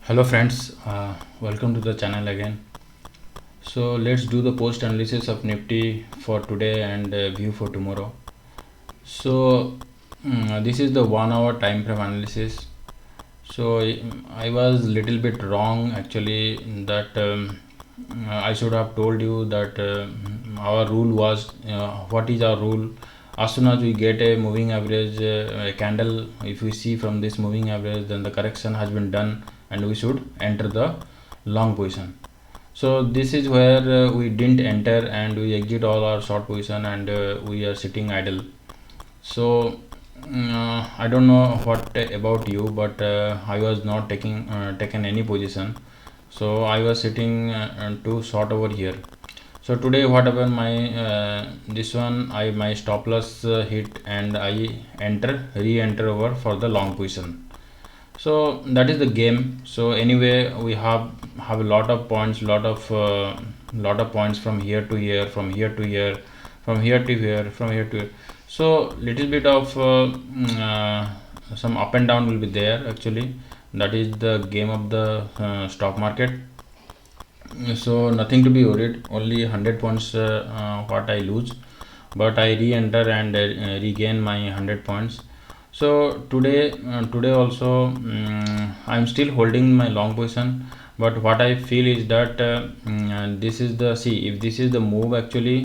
Hello friends, welcome to the channel again. So let's do the post analysis of Nifty for today and view for tomorrow. So this is the 1 hour time frame analysis. So I was little bit wrong actually that I should have told you that our rule was what is our rule. As soon as we get a moving average a candle, if we see from this moving average, then the correction has been done and we should enter the long position. So this is where we didn't enter and we exit all our short position and we are sitting idle. So I don't know what about you, but I was not taken any position. So I was sitting too short over here. So today what happened, my this one I my stop loss hit and I re-enter over for the long position. So that is the game. So anyway, we have a lot of points, lot of points from here to here, from here to here, from here to here, from here to here. So little bit of some up and down will be there actually. That is the game of the stock market. So nothing to be worried, only 100 points what I lose, but I re-enter and regain my 100 points. So today also I'm still holding my long position, but what I feel is that this is the see, if this is the move actually,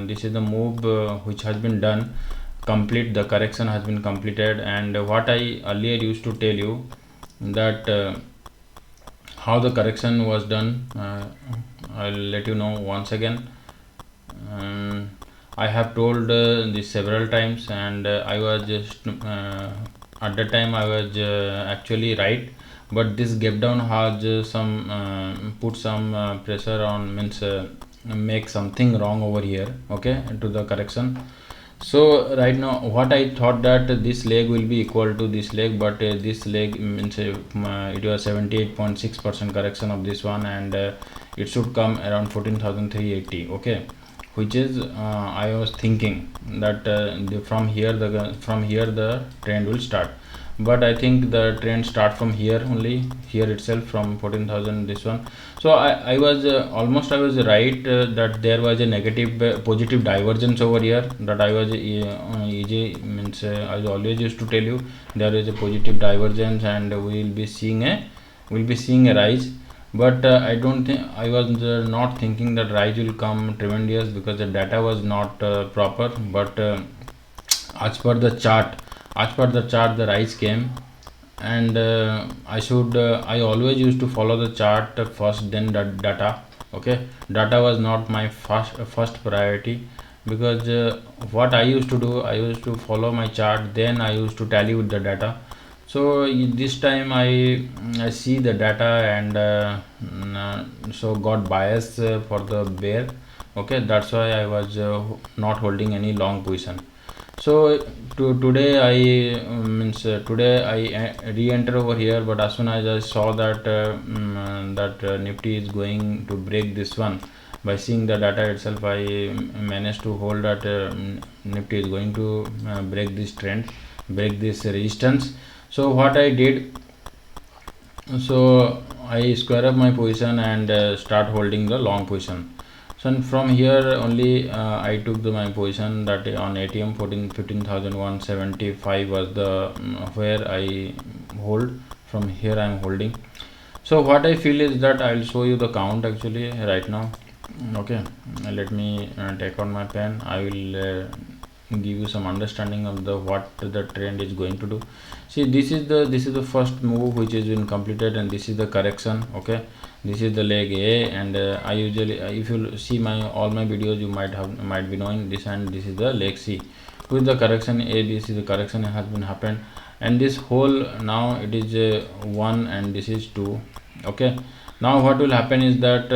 this is the move which has been done complete, the correction has been completed. And what I earlier used to tell you that how the correction was done, I'll let you know once again. um, I have told this several times, and I was just at the time I was actually right, but this gap down has some put some pressure on, means make something wrong over here, okay, to the correction. So right now what I thought that this leg will be equal to this leg, but this leg means it was 78.6% correction of this one, and it should come around 14,380, okay, which is I was thinking that from here the trend will start. But I think the trend start from here only, here itself, from 14,000 this one. So I was almost I was right that there was a negative positive divergence over here, that I was easy, means I always used to tell you there is a positive divergence and we will be seeing a rise. But I don't think, I was not thinking that rise will come tremendous because the data was not proper. But as per the chart, the rise came. And I always used to follow the chart first, then the data, okay. Data was not my first priority, because what I used to do, I used to follow my chart, then I used to tally with the data. So this time I see the data, and so got bias for the bear, okay. That's why I was not holding any long position. So today I means today I re-enter over here, but as soon as I saw that Nifty is going to break this one, by seeing the data itself I managed to hold that Nifty is going to break this trend, break this resistance. So what I did, so I square up my position and start holding the long position. So from here only I took my position that on ATM 15,175 was the where I hold. From here I am holding. So what I feel is that I will show you the count actually right now, okay. Let me take out my pen. I will give you some understanding of the what the trend is going to do. See, this is the first move which has been completed, and this is the correction, okay. This is the leg A, and I usually if you see my all my videos, you might be knowing this, and this is the leg C with the correction A. This is the correction has been happened, and this whole now it is 1 and this is 2, okay. Now what will happen is that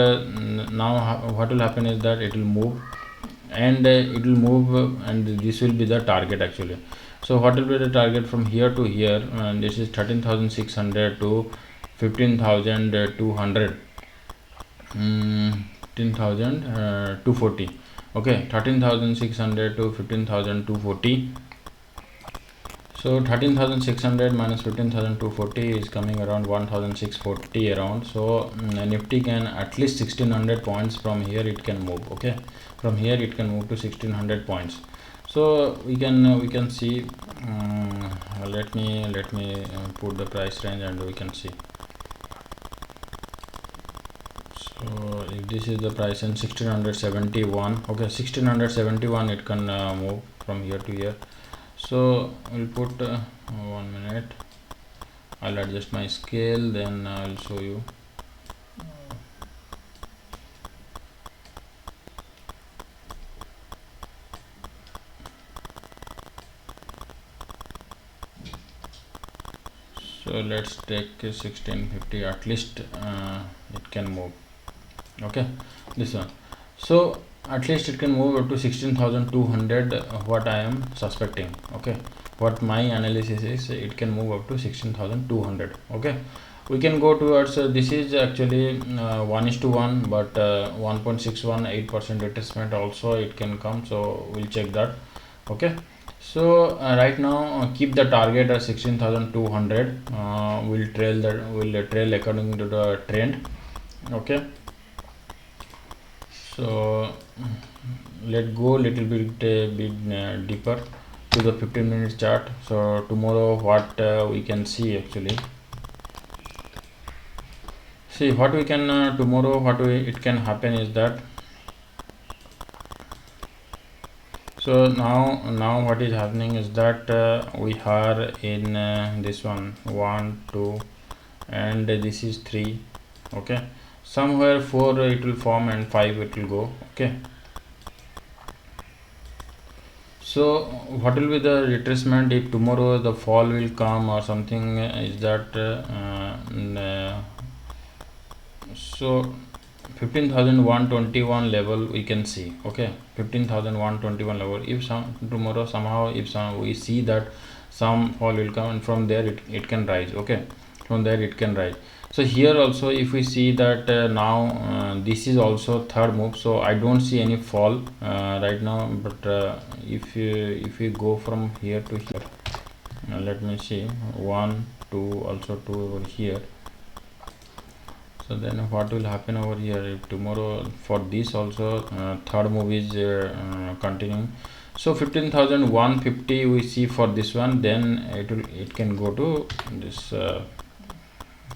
it will move, and and this will be the target actually. So what will be the target from here to here? And this is 13,600 to 15,200, 15,240, okay. 13,600 to 15,240. So 13,600 minus 15,240 is coming around 1,640 around. So Nifty can at least 1600 points from here it can move. Okay, from here it can move to 1600 points. So we can see. Let me put the price range and we can see. So if this is the price in 1671, okay, 1671 it can move from here to here. So we'll put 1 minute. I'll adjust my scale, then I'll show you. So let's take 1650, at least it can move. Okay, this one. So at least it can move up to 16,200, what I am suspecting. Okay, what my analysis is, it can move up to 16,200. okay, we can go towards this is actually 1:1, but 1.618% retracement also it can come, so we'll check that. Okay, so right now keep the target at 16,200. We'll trail according to the trend. Okay, so let's go little bit deeper to the 15-minute chart. So tomorrow what we can see, actually see what we can tomorrow it can happen is that, so now what is happening is that we are in this one 2 and this is 3. Okay, somewhere 4 it will form and 5 it will go. Okay, so what will be the retracement if tomorrow the fall will come or something, is that so 15,121 level we can see. Okay, 15,121 level. If tomorrow somehow if we see that some fall will come, and from there it can rise. Okay, from there it can rise. So here also if we see that now this is also third move, so I don't see any fall right now. But if we go from here to here, let me see, 1 2 also 2 over here. So then what will happen over here if tomorrow for this also third move is continuing? So 15,150 we see for this one, then it can go to this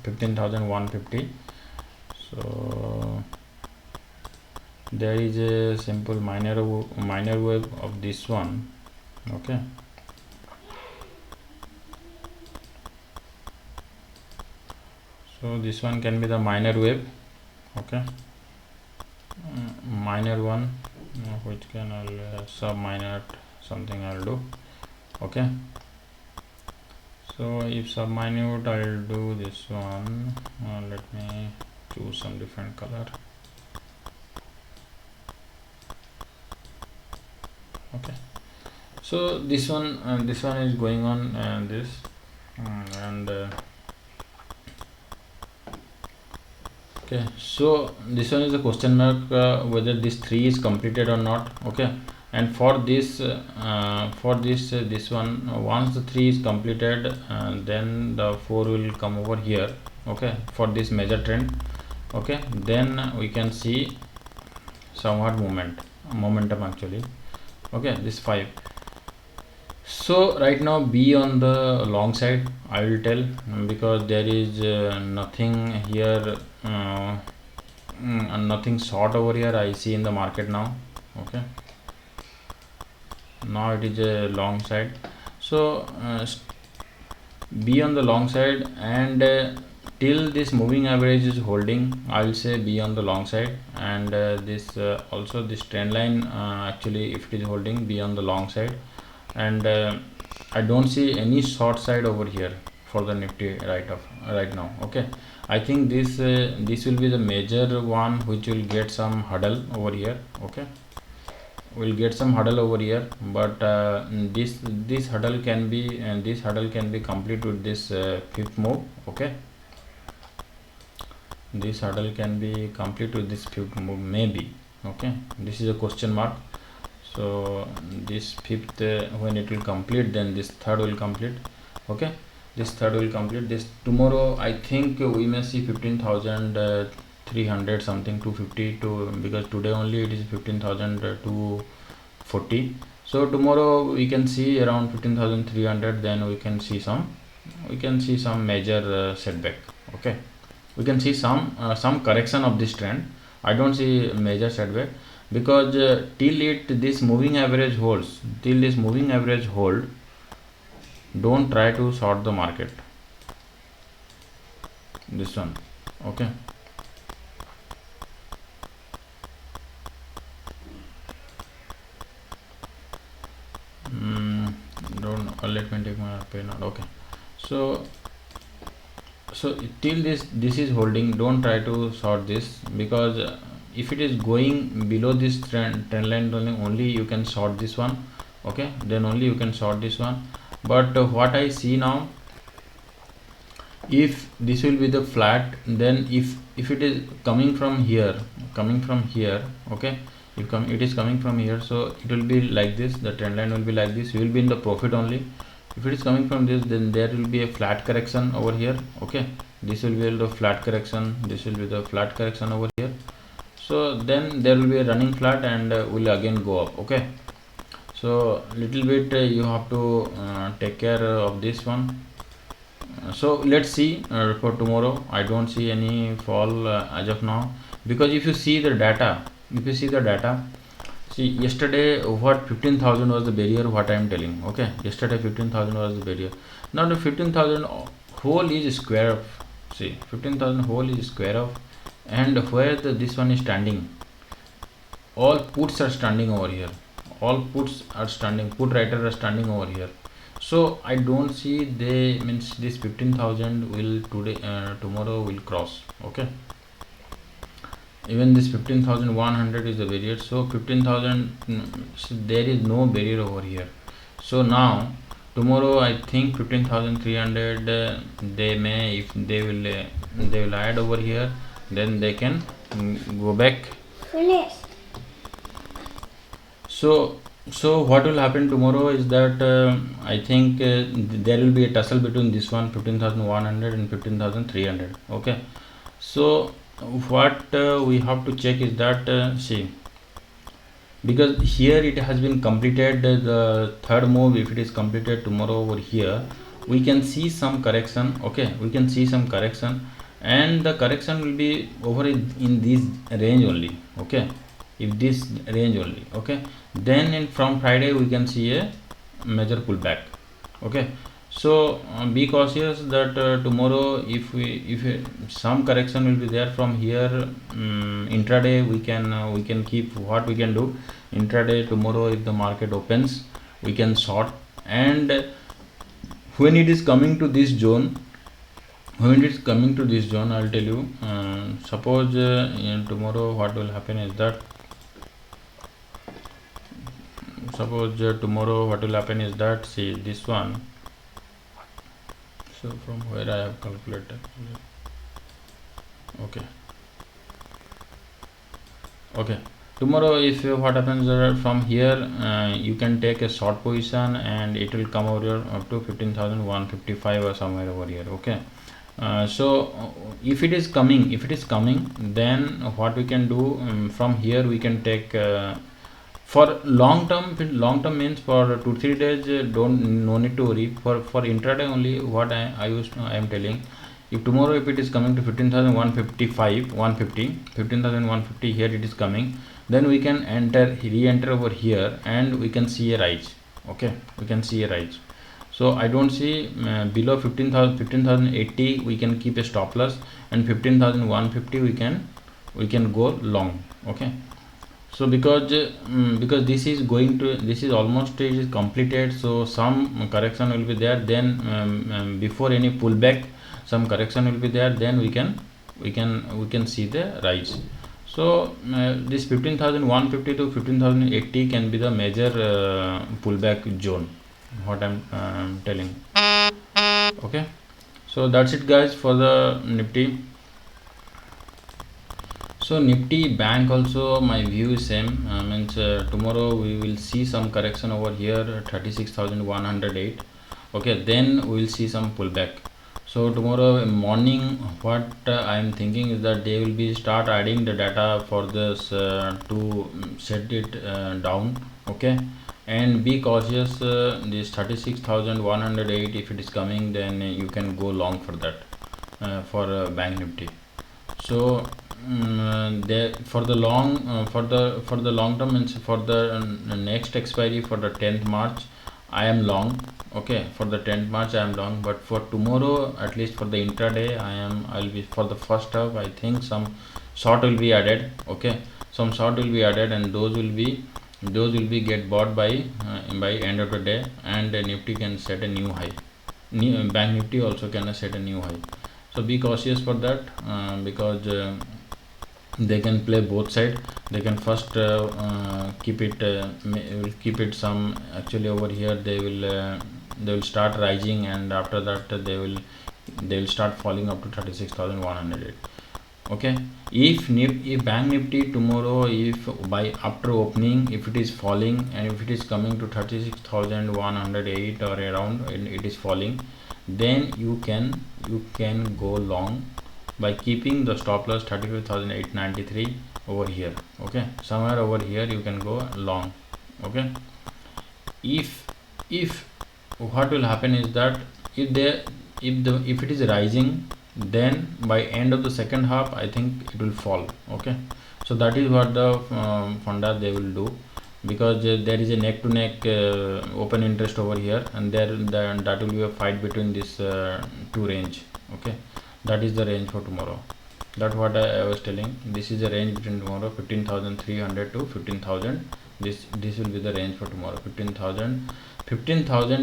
15,150. So there is a simple minor wave of this one. Okay, so this one can be the minor wave. Okay, minor one, which can I'll sub minor something I'll do. Okay, so if sub minute I'll do this one. Let me choose some different color. Okay, so this one is going on, and this and okay, so this one is a question mark whether this 3 is completed or not. Okay, and for this this one, once the 3 is completed, then the 4 will come over here. Okay, for this major trend. Okay, then we can see somewhat momentum actually. Okay, this 5. So right now be on the long side, I will tell, because there is nothing here, nothing short over here I see in the market now. Okay, now it is a long side, so be on the long side, and till this moving average is holding, I will say be on the long side. And this also this trend line, actually if it is holding, be on the long side. And I don't see any short side over here for the Nifty right now. Okay, I think this will be the major one which will get some huddle over here. Okay, we'll get some huddle over here, but this huddle can be complete with this fifth move. Okay, this huddle can be complete with this fifth move maybe. Okay, this is a question mark. So this fifth when it will complete, then this third will complete. Okay, this third will complete. This tomorrow I think we may see 15,300 something, 250 to, because today only it is 15,240. So tomorrow we can see around 15,300, then we can see some major setback. Okay, we can see some correction of this trend. I don't see major setback, because till this moving average holds, don't try to short the market, this one. Okay, don't let me take my pen out. Okay, so till this is holding, don't try to short this, because if it is going below this trend line, only you can short this one. Okay, then only you can short this one. But what I see now, if this will be the flat, then if it is coming from here, okay, it is coming from here, so it will be like this, the trend line will be like this, you will be in the profit only. If it is coming from this, then there will be a flat correction over here. Okay, this will be the flat correction, this will be the flat correction over here. So then there will be a running flat and will again go up. Okay, so little bit you have to take care of this one. So let's see for tomorrow. I don't see any fall as of now, because if you see the data, see yesterday what 15,000 was the barrier, what I am telling. Okay, yesterday 15,000 was the barrier. Now the 15,000 whole is square of, see 15,000 whole is square of, and where this one is standing, all puts are standing over here, put writer are standing over here. So I don't see they means this 15,000 will tomorrow will cross. Okay, even this 15,100 is the barrier, so 15,000, so there is no barrier over here. So now tomorrow I think 15,300 they may, if they will add over here, then they can go back. Finish. So what will happen tomorrow is that I think there will be a tussle between this one 15,100 and 15,300. Okay, so what we have to check is that see, because here it has been completed, the third move, if it is completed tomorrow over here, we can see some correction. Okay, we can see some correction, and the correction will be over in this range only. Okay, if this range only. Okay, then from Friday we can see a major pullback. Okay, so be cautious that tomorrow if some correction will be there from here, intraday we can keep, what we can do intraday tomorrow, if the market opens we can short, and when it is coming to this zone, I'll tell you, suppose tomorrow what will happen is that, see this one, so from where I have calculated. Okay, tomorrow if what happens from here, you can take a short position and it will come over here up to 15,155 or somewhere over here. Okay, so if it is coming, then what we can do, from here we can take for long term means for 2-3 days, no need to worry. For intraday only, what I am telling, if tomorrow if it is coming to 15,150 here it is coming, then we can re-enter over here and we can see a rise. Okay, we can see a rise. So I don't see below 15,080 we can keep a stop loss, and 15,150 we can go long. Okay, so because this is almost completed, so some correction will be there, then before any pullback some correction will be there, then we can see the rise. So this 15,150 to 15,080 can be the major pullback zone, what I'm telling. Okay, so that's it guys for the Nifty. So Nifty Bank also my view is same. Means tomorrow we will see some correction over here 36,108. Okay, then we will see some pullback. So tomorrow morning what I am thinking is that they will be start adding the data for this to set it down. Okay, and be cautious. This 36,108 if it is coming, then you can go long for that for Bank Nifty. So there for the long for the long term, means for the next expiry for the 10th March I am long. Okay, for the 10th March I am long, but for tomorrow, at least for the intraday, I'll be for the first half. I think some short will be added. Okay, some short will be added, and those will be get bought by end of the day, and Nifty can set a new high. Bank Nifty also can set a new high. So be cautious for that because they can play both side. They can first keep it some, actually over here they will start rising, and after that they will start falling up to 36,108. Okay, if Bank Nifty tomorrow, if by after opening, if it is falling and if it is coming to 36,108 or around, and it is falling, then you can go long by keeping the stop loss 35,893 over here. Okay, somewhere over here you can go long. Okay, if what will happen is that if it is rising, then by end of the second half I think it will fall. Okay, so that is what the funda they will do, because there is a neck to neck open interest over here, and that will be a fight between this two range. Okay, that is the range for tomorrow. That's what I was telling. This is the range between tomorrow 15,300 to 15,000. This will be the range for tomorrow. 15,000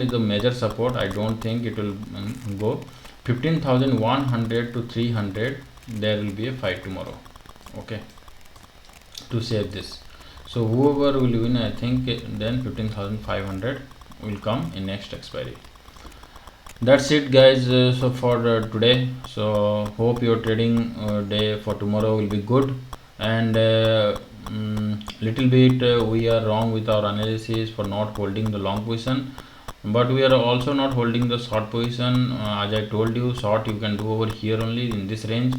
is the major support. I don't think it will go 15,100 to 300. There will be a fight tomorrow. Okay, to save this. So whoever will win, I think then 15,500 will come in next expiry. That's it guys. So for today, so hope your trading day for tomorrow will be good, and little bit we are wrong with our analysis for not holding the long position, but we are also not holding the short position. As I told you, short you can do over here only in this range,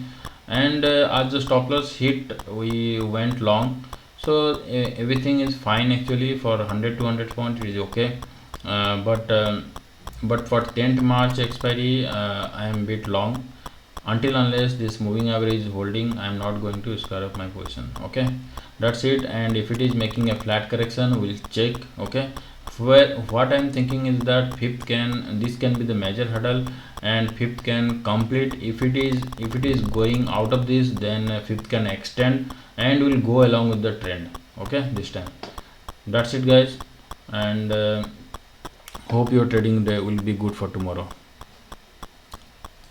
and as the stop loss hit we went long. So everything is fine actually. For 100 200 points it is okay, but for 10th March expiry I am bit long. Until unless this moving average is holding, I am not going to square up my position. Okay, that's it. And if it is making a flat correction, we'll check. Okay, where what I'm thinking is that fifth this can be the major hurdle, and fifth can complete. If it is going out of this, then fifth can extend and will go along with the trend. Okay, this time. That's it guys, and hope your trading day will be good for tomorrow.